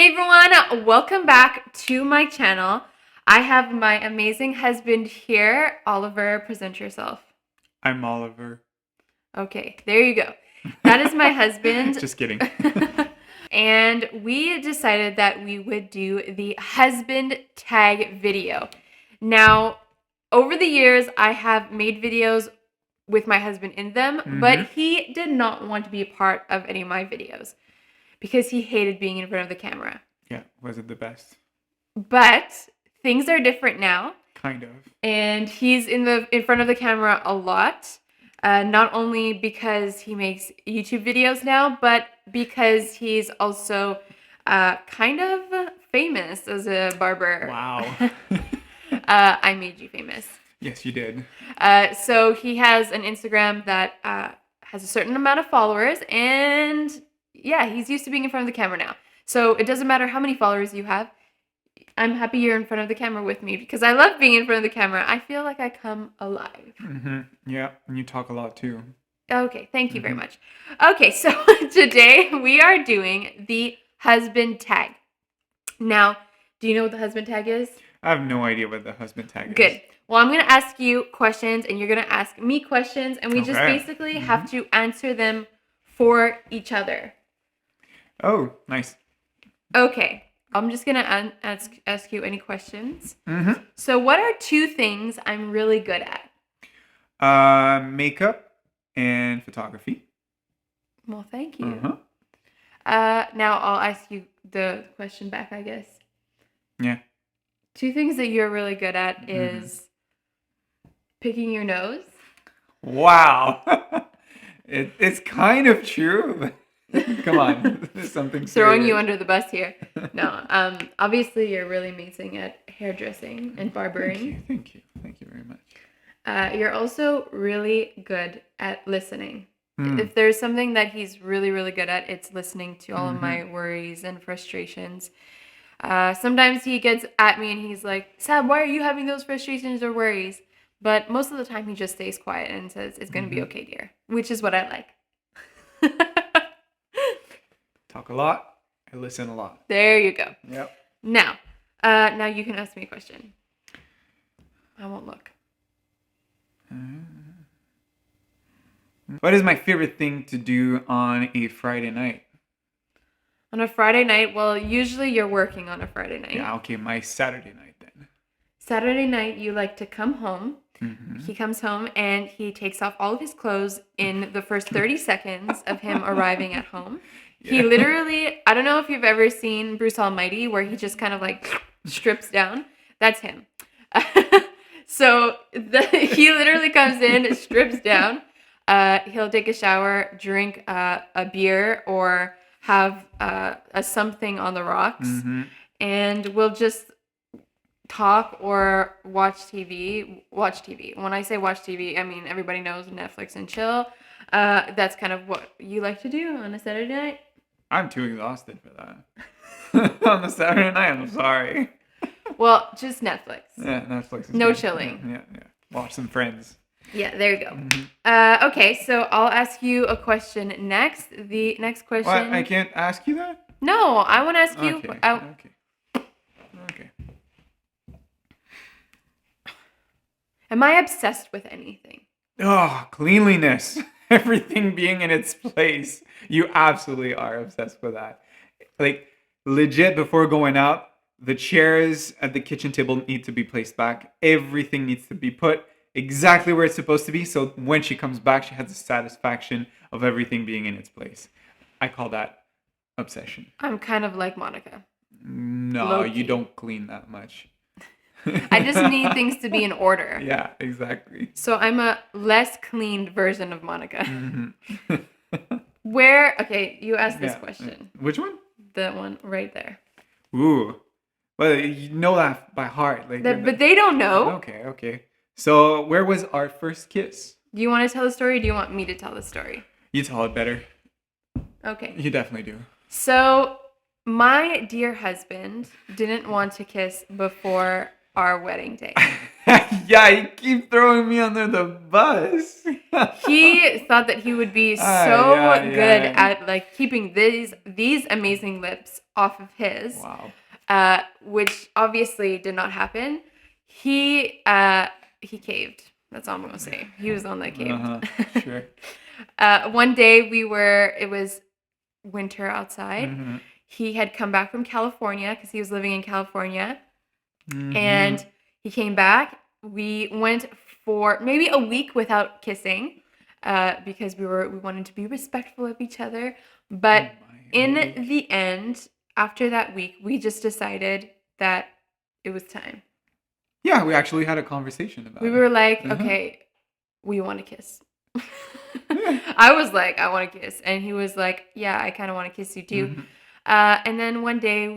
Hey everyone, welcome back to my channel. I have my amazing husband here. Oliver, present yourself. I'm Oliver. Okay, there you go. That is my husband. Just kidding. And we decided that we would do the husband tag video. Now, over the years, I have made videos with my husband in them, but he did not want to be a part of any of my videos because he hated being in front of the camera. Yeah, was it the best? But things are different now. Kind of. And he's in front of the camera a lot. Not only because he makes YouTube videos now, but because he's also kind of famous as a barber. Wow. I made you famous. Yes, you did. So he has an Instagram that has a certain amount of followers, and yeah, he's used to being in front of the camera now. So it doesn't matter how many followers you have. I'm happy you're in front of the camera with me because I love being in front of the camera. I feel like I come alive. Yeah, and you talk a lot too. Okay, thank you very much. Okay, so today we are doing the husband tag. Now, do you know what the husband tag is? I have no idea what the husband tag is. Good. Well, I'm going to ask you questions and you're going to ask me questions, and we just basically have to answer them for each other. Oh, nice. Okay. I'm just going to ask you any questions. So what are two things I'm really good at? Makeup and photography. Well, thank you. Now I'll ask you the question back, I guess. Yeah. Two things that you're really good at is picking your nose. Wow. It's kind of true. Come on. There's something throwing you under the bus here. No. Obviously you're really amazing at hairdressing and barbering. Thank you very much. You're also really good at listening. If there's something that he's really, really good at, it's listening to all of my worries and frustrations. Sometimes he gets at me and he's like, Sab, why are you having those frustrations or worries? But most of the time he just stays quiet and says, it's going to be okay, dear. Which is what I like. Talk a lot. I listen a lot. There you go. Yep. Now you can ask me a question. I won't look. What is my favorite thing to do on a Friday night? On a Friday night? Well, usually you're working on a Friday night. Yeah, okay, my Saturday night then. Saturday night, you like to come home. He comes home and he takes off all of his clothes in the first 30 seconds of him arriving at home. Yeah. He literally, I don't know if you've ever seen Bruce Almighty where he just kind of like strips down. That's him. So he literally comes in, strips down. He'll take a shower, drink a beer, or have a something on the rocks, and we'll just talk or watch TV. Watch TV. When I say watch TV, I mean everybody knows Netflix and chill. That's kind of what you like to do on a Saturday night. I'm too exhausted for that. On a Saturday night, I'm sorry. Well, just Netflix. Yeah, Netflix is no good. chilling. Yeah. Watch some Friends. Yeah, there you go. Okay, so I'll ask you a question next. The next question... What? I can't ask you that? No, I want to ask you... Okay. Am I obsessed with anything? Oh, cleanliness. Everything being in its place. You absolutely are obsessed with that. Like, legit, before going out, the chairs at the kitchen table need to be placed back. Everything needs to be put exactly where it's supposed to be. So when she comes back, she has the satisfaction of everything being in its place. I call that obsession. I'm kind of like Monica. No, Low-key. You don't clean that much. I just need things to be in order. Yeah, exactly. So I'm a less cleaned version of Monica. Okay, you asked this question. Which one? The one right there. Ooh. Well, you know that by heart. But they don't know. Okay. So where was our first kiss? Do you want to tell the story or do you want me to tell the story? You tell it better. Okay. You definitely do. So my dear husband didn't want to kiss before our wedding day. Yeah, you keep throwing me under the bus. He thought that he would be so good at like keeping these amazing lips off of his. Wow. Which obviously did not happen. He caved. That's all I'm gonna say. He was the one that caved. Sure. One day it was winter outside. Mm-hmm. He had come back from California because he was living in California. Mm-hmm. And he came back. We went for maybe a week without kissing because we wanted to be respectful of each other. But in the end, after that week, we just decided that it was time. Yeah, we actually had a conversation about it. We were like, okay, we want to kiss. I was like, I want to kiss. And he was like, yeah, I kind of want to kiss you too. Mm-hmm. And then one day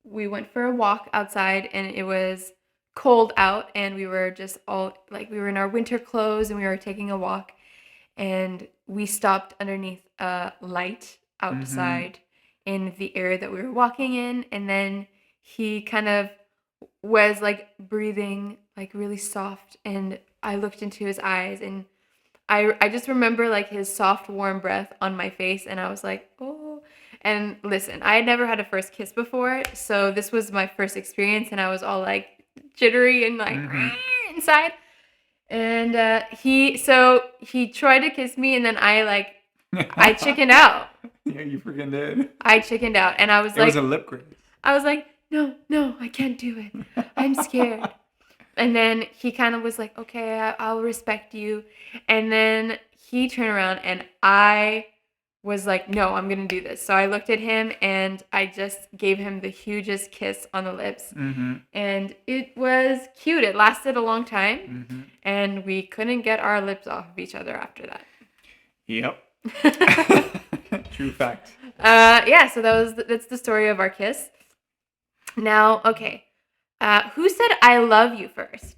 we went for a walk outside and it was cold out and we were just all like we were in our winter clothes and we were taking a walk and we stopped underneath a light outside in the area that we were walking in, and then he kind of was like breathing like really soft and I looked into his eyes and I just remember like his soft warm breath on my face and I was like, oh. And listen, I had never had a first kiss before, so this was my first experience and I was all like jittery and like inside. And he tried to kiss me and then I chickened out. Yeah, you freaking did. I chickened out and I was It like, was a lip graze. I was like, no, I can't do it. I'm scared. And then he kind of was like, okay, I'll respect you. And then he turned around and I was like, no, I'm going to do this. So I looked at him and I just gave him the hugest kiss on the lips. Mm-hmm. And it was cute. It lasted a long time. And we couldn't get our lips off of each other after that. Yep. True fact. Yeah, so that's the story of our kiss. Now, okay. Who said I love you first?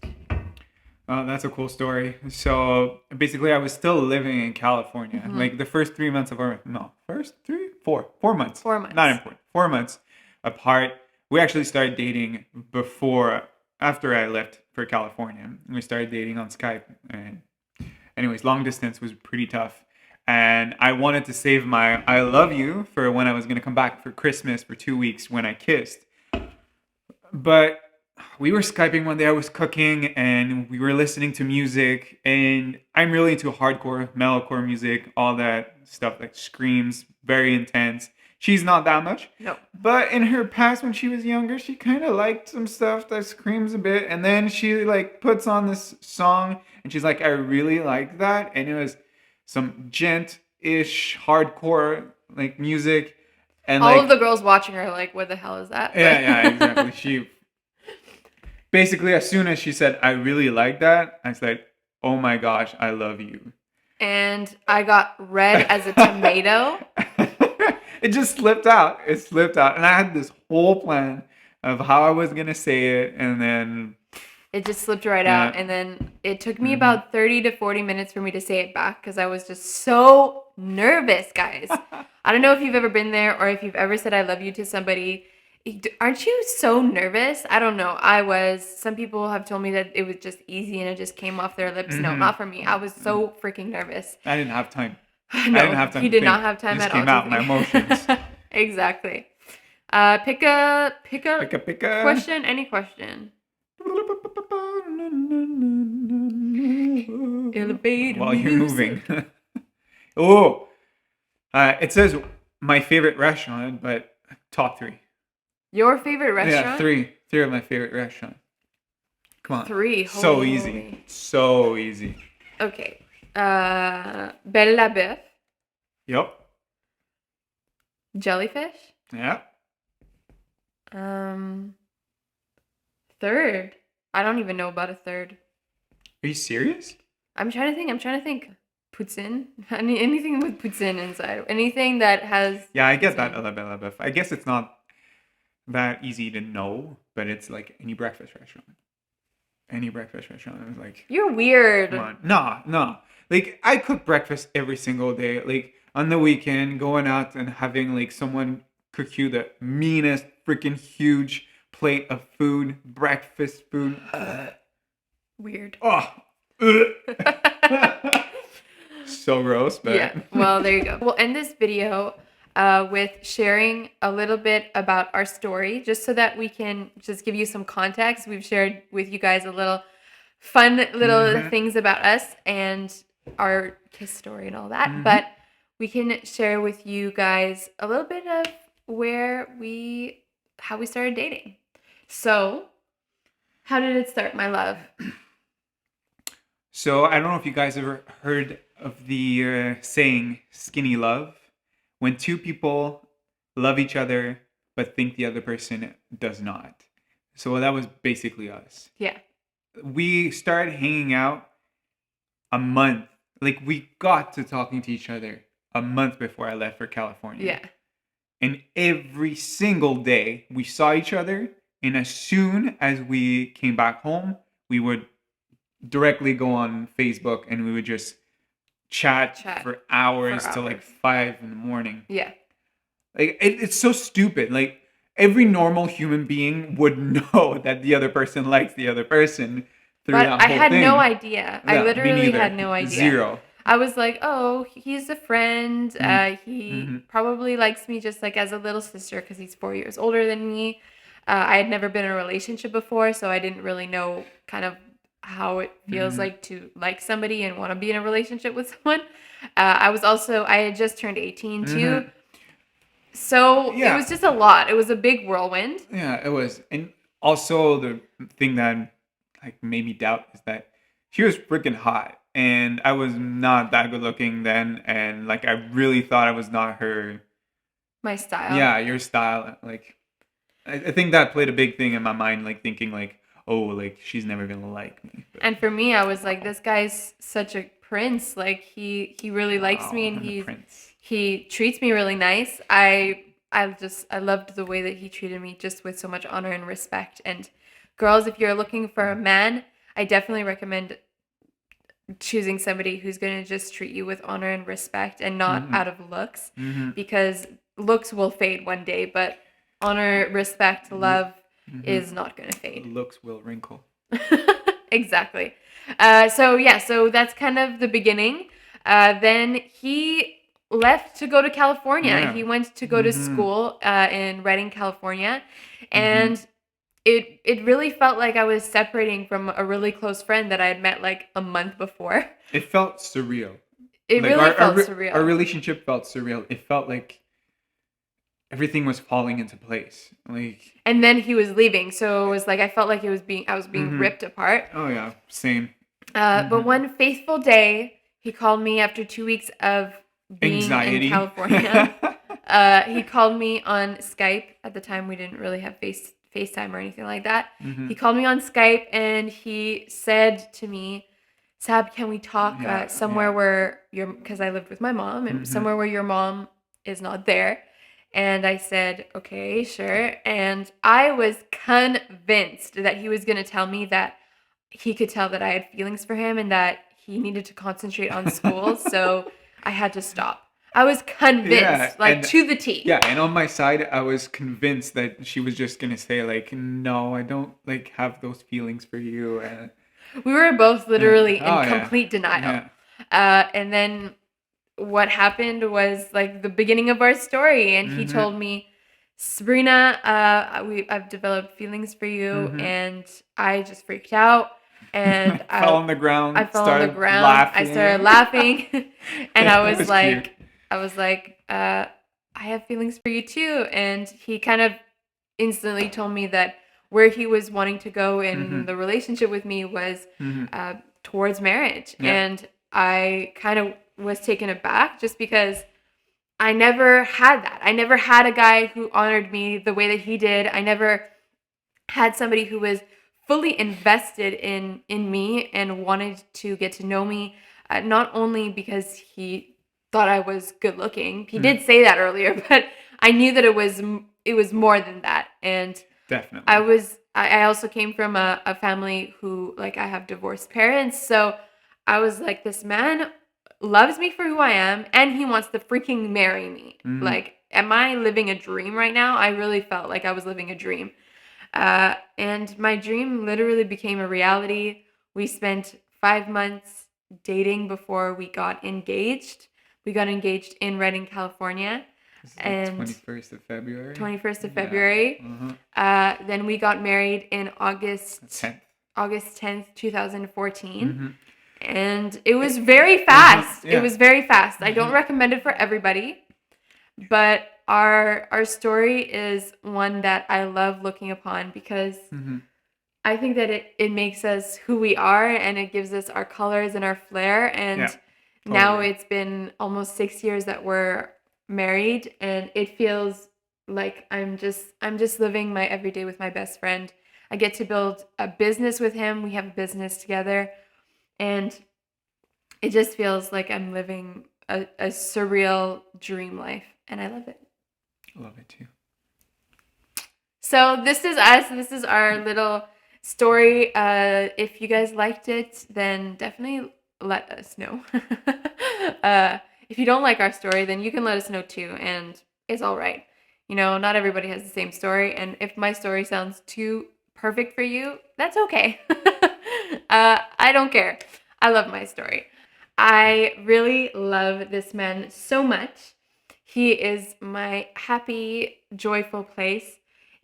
That's a cool story. So basically, I was still living in California. Like the first 3 months of our four months. 4 months. Not important. 4 months apart. We actually started dating after I left for California. We started dating on Skype. And anyways, long distance was pretty tough. And I wanted to save my I love you for when I was going to come back for Christmas for 2 weeks when I kissed. But we were Skyping one day. I was cooking and we were listening to music. And I'm really into hardcore, metalcore music, all that stuff that screams, very intense. She's not that much. No. But in her past, when she was younger, she kind of liked some stuff that screams a bit. And then she like puts on this song and she's like, I really like that. And it was some gent-ish hardcore like music. And all of the girls watching her are like, what the hell is that? Yeah, exactly. She basically, as soon as she said, I really like that, I said, oh my gosh, I love you. And I got red as a tomato. It just slipped out. It slipped out. And I had this whole plan of how I was going to say it. And then it just slipped right out. And then it took me about 30 to 40 minutes for me to say it back because I was just so nervous, guys. I don't know if you've ever been there or if you've ever said I love you to somebody. Aren't you so nervous? I don't know. I was. Some people have told me that it was just easy and it just came off their lips. No, not for me. I was so freaking nervous. I didn't have time. No, I didn't have time. He did not have time at all. Just came out my emotions. Exactly. Pick a question. Any question. Elevator while you're moving. Oh, it says my favorite restaurant, but top 3. Your favorite restaurant? Yeah, 3. 3 of my favorite restaurant. Come on. 3. So Holy easy. moly. So easy. Okay. Belle la Bœuf. Yep. Jellyfish. Yeah. Third. I don't even know about a third. Are you serious? I'm trying to think. Poutine? Anything with poutine inside. Anything that has... Yeah, I get that. La Belle. I guess it's not that easy to know, but it's like any breakfast restaurant. Any breakfast restaurant. I was like... You're weird. Come on. No. Like, I cook breakfast every single day. Like, on the weekend, going out and having, like, someone cook you the meanest freaking huge plate of food, breakfast food. Weird. Oh. So gross, but Yeah. Well, there you go. We'll end this video with sharing a little bit about our story, just so that we can just give you some context. We've shared with you guys a little fun little things about us and our kiss story and all that. But we can share with you guys a little bit of how we started dating. So, how did it start, my love? So I don't know if you guys ever heard of the saying "skinny love," when two people love each other but think the other person does not. So that was basically us. Yeah. We started hanging out a month. Like, we got to talking to each other a month before I left for California. Yeah. And every single day we saw each other. And as soon as we came back home, we would directly go on Facebook and we would just chat for hours till like 5 in the morning. Yeah. Like, it's so stupid. Like, every normal human being would know that the other person likes the other person through but that whole I had thing. no idea. Yeah, I literally me neither. had no idea. Zero. I was like, oh, he's a friend. He probably likes me just like as a little sister because he's 4 years older than me. I had never been in a relationship before, so I didn't really know kind of how it feels like to like somebody and want to be in a relationship with someone. I had just turned 18 too. So it was just a lot. It was a big whirlwind. Yeah, it was. And also the thing that like made me doubt is that she was freaking hot. And I was not that good looking then. And like, I really thought I was not her. My style. Yeah, your style. Like, I think that played a big thing in my mind. Like, thinking like, oh, like, she's never going to like me. But, and for me, I was like, this guy's such a prince. Like, he really likes me and he treats me really nice. I loved the way that he treated me just with so much honor and respect. And girls, if you're looking for a man, I definitely recommend choosing somebody who's going to just treat you with honor and respect and not out of looks, because looks will fade one day, but honor, respect, love is not going to fade. Looks will wrinkle. Exactly. So that's kind of the beginning. Then he left to go to California. Yeah. He went to go to school in Redding, California, and it really felt like I was separating from a really close friend that I had met like a month before. It felt surreal. It like really felt surreal. Our relationship felt surreal. It felt like everything was falling into place. Like, and then he was leaving, so it was like I felt like I was being ripped apart. Oh yeah, same. But one faithful day, he called me after 2 weeks of being anxiety in California. He called me on Skype. At the time, we didn't really have FaceTime or anything like that. He called me on Skype and he said to me, Sab, can we talk somewhere where because I lived with my mom, and somewhere where your mom is not there. And I said, okay, sure. And I was convinced that he was going to tell me that he could tell that I had feelings for him and that he needed to concentrate on school. So I had to stop. I was convinced, to the T. Yeah, and on my side, I was convinced that she was just going to say, like, no, I don't, like, have those feelings for you. We were both literally in complete denial. Yeah. And then what happened was, like, the beginning of our story. And he told me, Sabrina, I've developed feelings for you. And I just freaked out. And I fell on the ground. I fell on the ground. Laughing. I started laughing. And I was like... Cute. I was like, I have feelings for you too. And he kind of instantly told me that where he was wanting to go in the relationship with me was towards marriage. Yeah. And I kind of was taken aback just because I never had that. I never had a guy who honored me the way that he did. I never had somebody who was fully invested in me and wanted to get to know me, not only because he thought I was good looking. He did say that earlier, but I knew that it was more than that. And definitely, I also came from a family who, like, I have divorced parents, so I was like, this man loves me for who I am, and he wants to freaking marry me. Like, am I living a dream right now? I really felt like I was living a dream. And my dream literally became a reality. We spent 5 months dating before we got engaged. We got engaged in Redding, California. This is And 21st of February. 21st of February. Then we got married in August 10th, 2014. And it was very fast. It was very fast. I don't recommend it for everybody. But our story is one that I love looking upon because I think that it makes us who we are, and it gives us our colors and our flair. And now it's been almost 6 years that we're married, and it feels like I'm just living my everyday with my best friend. I get to build a business with him. We have a business together, and it just feels like I'm living a surreal dream life, and I love it. I love it too. So this is us. This is our little story. If you guys liked it, then definitely let us know. If you don't like our story, then you can let us know too, and it's all right. You know, not everybody has the same story, and if my story sounds too perfect for you, that's okay. I don't care. I love my story. I really love this man so much. He is my happy, joyful place,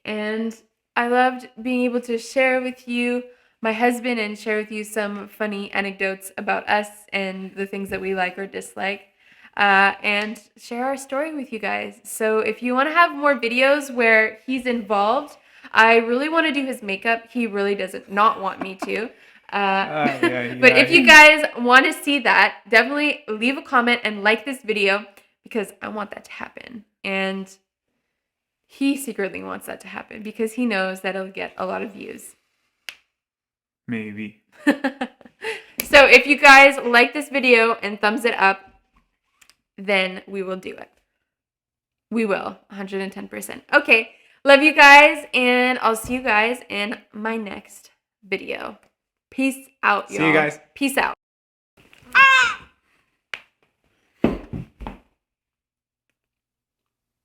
and I loved being able to share with you my husband and share with you some funny anecdotes about us and the things that we like or dislike, and share our story with you guys. So if you want to have more videos where he's involved, I really want to do his makeup. He really doesn't not want me to. But if you guys want to see that, definitely leave a comment and like this video because I want that to happen. And he secretly wants that to happen because he knows that it'll get a lot of views. Maybe. So if you guys like this video and thumbs it up, then we will do it. We will, 110%. Okay, love you guys, and I'll see you guys in my next video. Peace out, y'all. See you guys. Peace out.